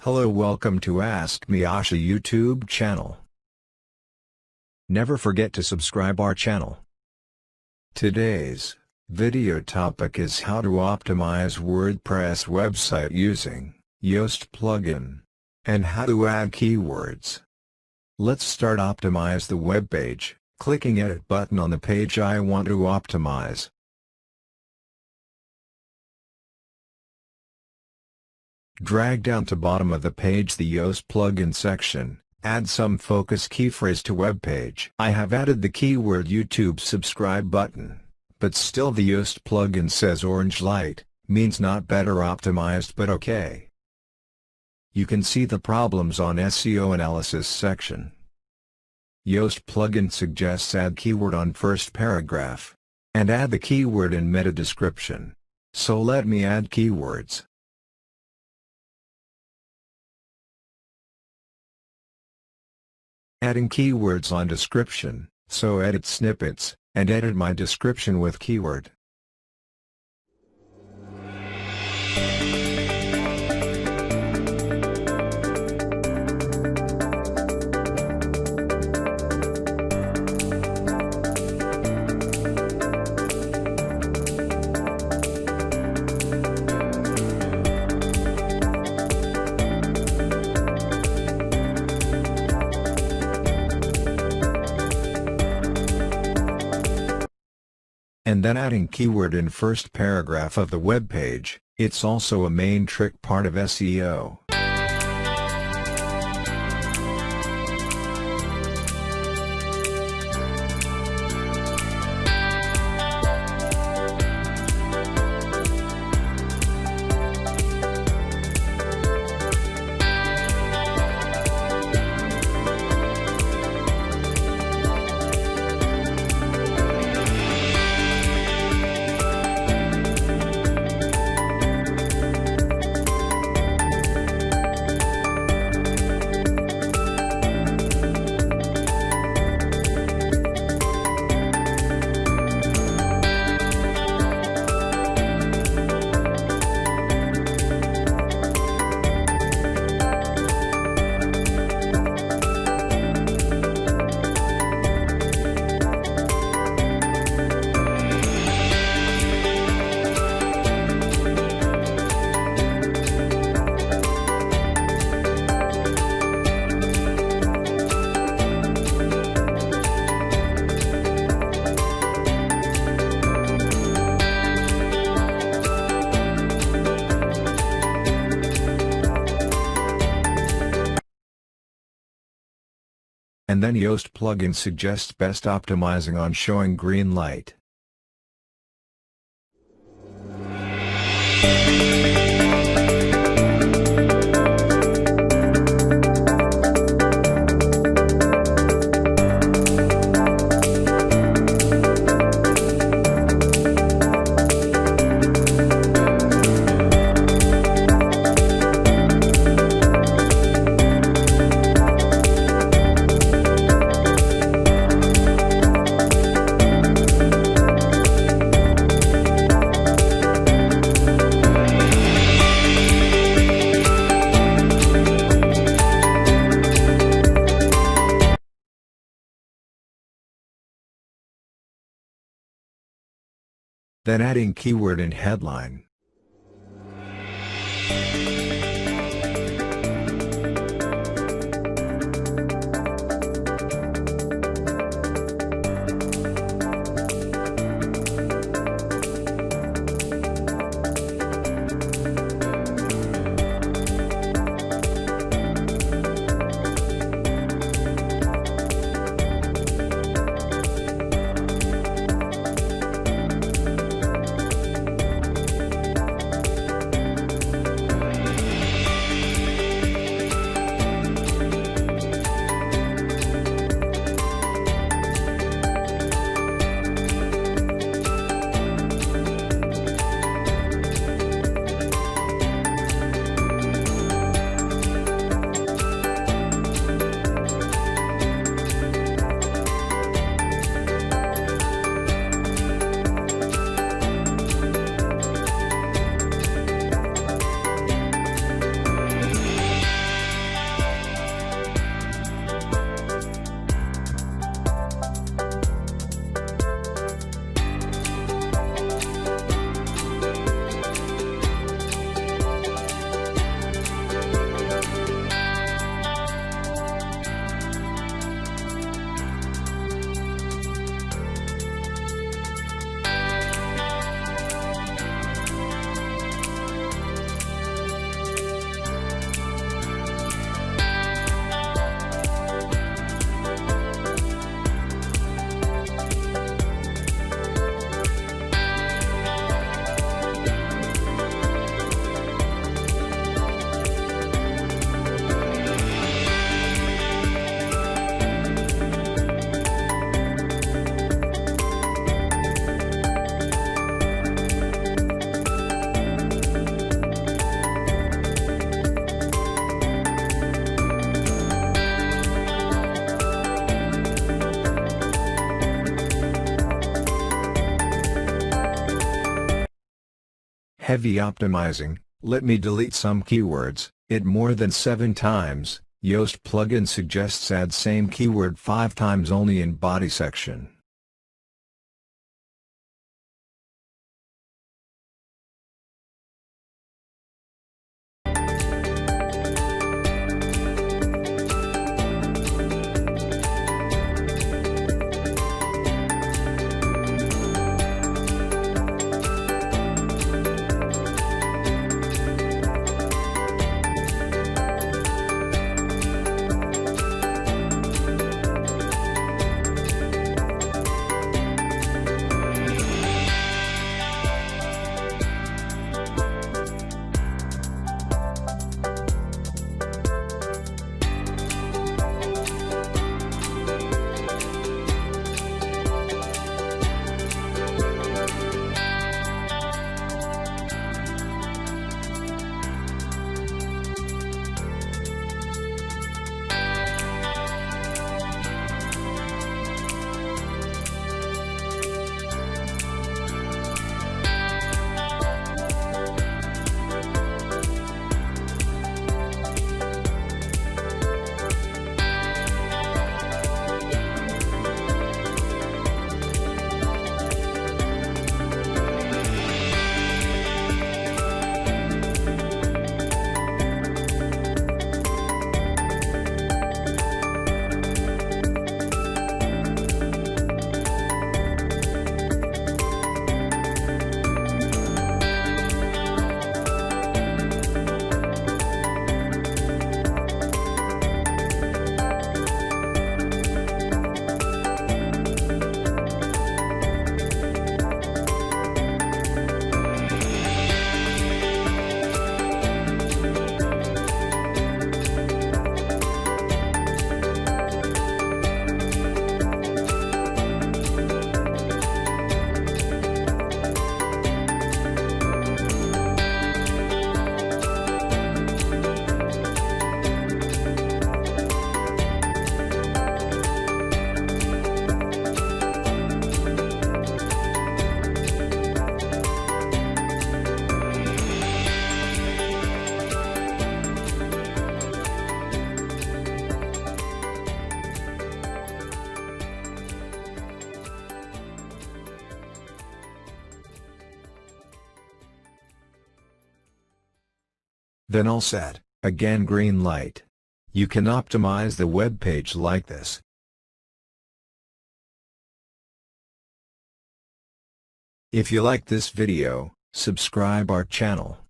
Hello, welcome to Ask Me Asha YouTube channel. Never forget to subscribe our channel. Today's video topic is how to optimize WordPress website using Yoast plugin and how to add keywords. Let's start. Optimize the web page, clicking Edit button on the page I want to optimize. Drag down to bottom of the page the Yoast plugin section, add some focus keyphrase to web page. I have added the keyword YouTube subscribe button, but still the Yoast plugin says orange light, means not better optimized but okay. You can see the problems on SEO analysis section. Yoast plugin suggests add keyword on first paragraph, and add the keyword in meta description. So let me add keywords. Adding keywords on description, so edit snippets, and edit my description with keyword. And then adding keyword in first paragraph of the web page. It's also a main trick part of SEO. And then Yoast plugin suggests best optimizing on showing green light. Then adding keyword in headline. Heavy optimizing. Let me delete some keywords. It more than 7 times. Yoast plugin suggests add same keyword 5 times only in body section. Then all set. Again green light. You can optimize the web page like this. If you like this video, subscribe our channel.